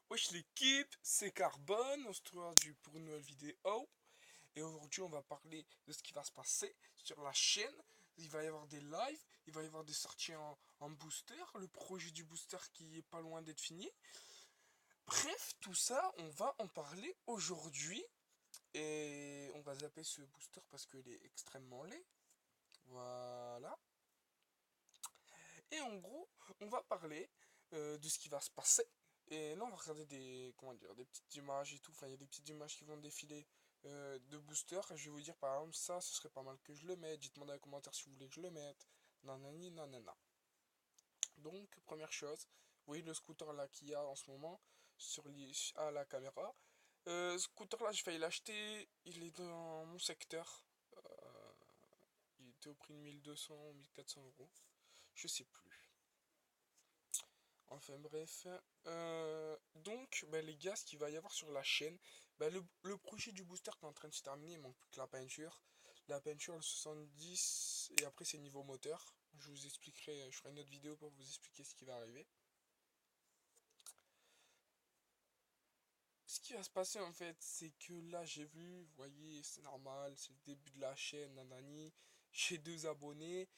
Wesh l'équipe, c'est Carbone, on se retrouve aujourd'hui pour une nouvelle vidéo. Et aujourd'hui on va parler de ce qui va se passer sur la chaîne. Il va y avoir des lives, il va y avoir des sorties en booster, le projet du booster qui est pas loin d'être fini. Bref, tout ça, on va en parler aujourd'hui. Et on va zapper ce booster parce qu'il est extrêmement laid. Voilà. Et en gros, on va parler de ce qui va se passer. Et là, on va regarder des, comment dire, des petites images et tout. Enfin, il y a des petites images qui vont défiler de booster. Et je vais vous dire, par exemple, ça, ce serait pas mal que je le mette. Dites-moi dans les commentaires si vous voulez que je le mette. Nanani, nanana. Donc, première chose, vous voyez le scooter là qu'il y a en ce moment à la caméra. Scooter là, j'ai failli l'acheter. Il est dans mon secteur. Euh, il était au prix de 1200 ou 1400 euros. Je sais plus. Enfin bref. Donc, bah, les gars, ce qu'il va y avoir sur la chaîne, bah, le projet du booster qui est en train de se terminer, il manque plus que la peinture. La peinture, le 70, et après c'est niveau moteur. Je vous expliquerai, je ferai une autre vidéo pour vous expliquer ce qui va arriver. Ce qui va se passer en fait, c'est que là j'ai vu, vous voyez, c'est normal, c'est le début de la chaîne, nanani. J'ai 2 abonnés.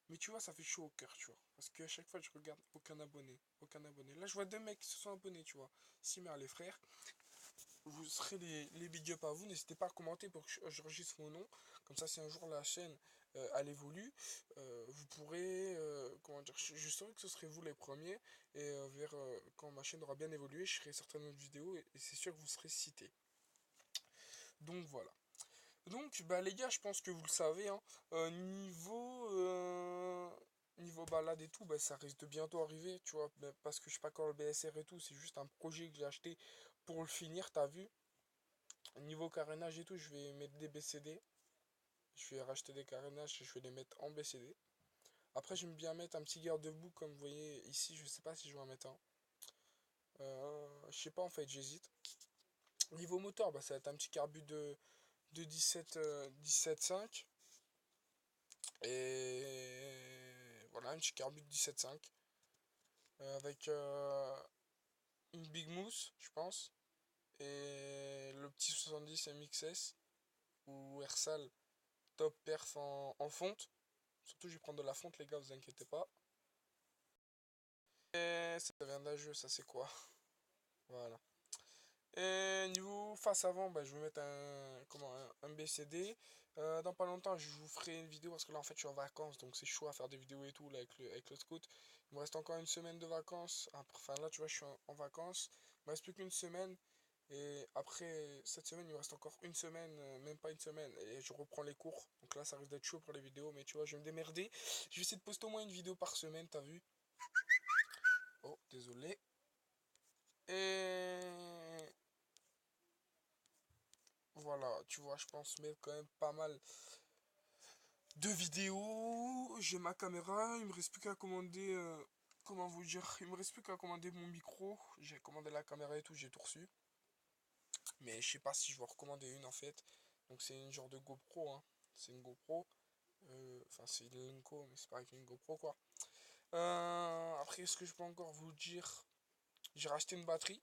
Mais tu vois, ça fait chaud au cœur, tu vois. Parce qu'à chaque fois, je regarde aucun abonné. Aucun abonné. Là, je vois 2 mecs qui se sont abonnés, tu vois. Simer, les frères. Vous serez les big up à vous. N'hésitez pas à commenter pour que j'enregistre vos noms. Comme ça, si un jour la chaîne elle évolue, vous pourrez. Comment dire, je saurais que ce serait vous les premiers. Et quand ma chaîne aura bien évolué, je ferai certaines autres vidéos. Et c'est sûr que vous serez cités. Donc voilà. Donc, bah les gars, je pense que vous le savez, hein, niveau balade et tout, bah ça risque de bientôt arriver, tu vois, bah, parce que je sais pas quand le BSR et tout, c'est juste un projet que j'ai acheté pour le finir, t'as vu. Niveau carénage et tout, je vais mettre des BCD, je vais racheter des carénages et je vais les mettre en BCD. Après, j'aime bien mettre un petit garde-boue, comme vous voyez ici, je sais pas si je vais en mettre un. Je sais pas en fait, j'hésite. Niveau moteur, bah ça va être un petit carbu de 17,5. Et voilà, un petit carbu de 17,5 avec une Big Mousse, je pense, et le petit 70 MXS ou Ersal top perf en fonte. Surtout, je vais prendre de la fonte, les gars, vous inquiétez pas. Et ça vient d'un jeu, ça c'est quoi? Voilà. Et niveau face avant, bah, je vais mettre un BCD. Dans pas longtemps, je vous ferai une vidéo parce que là en fait je suis en vacances donc c'est chaud à faire des vidéos et tout là, avec le scout. Il me reste encore une semaine de vacances. Enfin là, tu vois, je suis en vacances. Il me reste plus qu'une semaine. Et après cette semaine, il me reste encore une semaine, même pas une semaine. Et je reprends les cours. Donc là, ça risque d'être chaud pour les vidéos. Mais tu vois, je vais me démerder. Je vais essayer de poster au moins une vidéo par semaine, t'as vu? Oh, désolé. Et voilà, tu vois, je pense mettre quand même pas mal de vidéos. J'ai ma caméra, il me reste plus qu'à commander. Comment vous dire? Il me reste plus qu'à commander mon micro. J'ai commandé la caméra et tout, j'ai tout reçu. Mais je sais pas si je vais en recommander une en fait. Donc c'est une genre de GoPro, hein. C'est une GoPro. Enfin, c'est une Lenko, mais c'est pareil qu'une GoPro quoi. Après, est-ce que je peux encore vous dire? J'ai racheté une batterie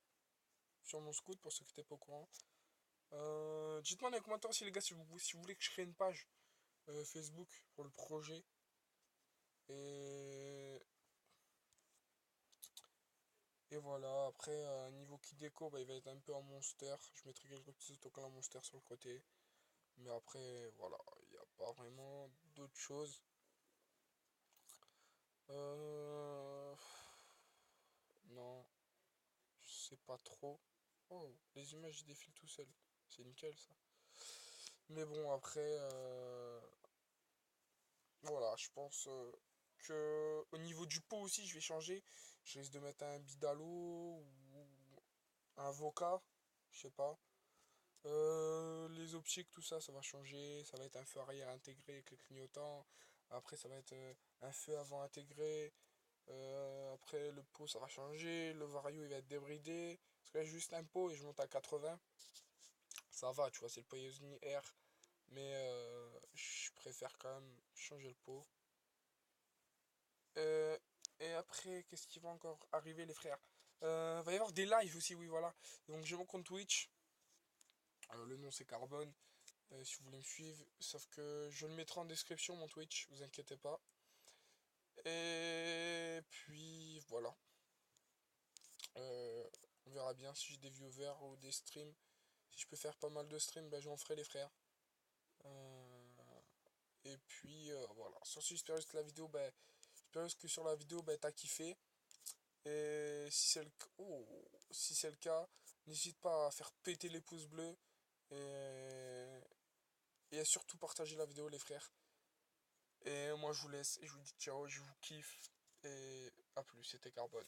sur mon scoot pour ceux qui n'étaient pas au courant. Dites-moi dans les commentaires aussi les gars si vous voulez que je crée une page Facebook pour le projet. Et, et voilà, après niveau kit déco, bah, il va être un peu en monster. Je mettrai quelques petits autocollants monster sur le côté. Mais après, voilà, il n'y a pas vraiment d'autres choses. Euh... Non, je sais pas trop. Oh, les images défilent tout seul. C'est nickel ça. Mais bon, après, voilà, je pense que au niveau du pot aussi, je vais changer. Je risque de mettre un Bidalo ou un Voca, je sais pas. Les optiques, tout ça, ça va changer. Ça va être un feu arrière intégré avec les clignotants. Après, ça va être un feu avant intégré. Après, le pot, ça va changer. Le vario, il va être débridé. Parce que là, j'ai juste un pot et je monte à 80. Ça va, tu vois, c'est le Poyosni R. Mais je préfère quand même changer le pot. Euh, et après, qu'est-ce qui va encore arriver, les frères? Va y avoir avoir des lives aussi, oui, voilà. Donc j'ai mon compte Twitch. Le nom c'est Carbone. Si vous voulez me suivre. Sauf que je le mettrai en description, mon Twitch, vous inquiétez pas. Et puis voilà. Euh, on verra bien si j'ai des viewers ou des streams. Si je peux faire pas mal de streams, ben j'en ferai les frères. Et puis voilà. Sur ce, j'espère que la vidéo, j'espère que sur la vidéo, t'as kiffé. Et si c'est le cas, n'hésite pas à faire péter les pouces bleus. Et, et à surtout partager la vidéo, les frères. Et moi, je vous laisse et je vous dis ciao, je vous kiffe. Et à plus, c'était Carbone.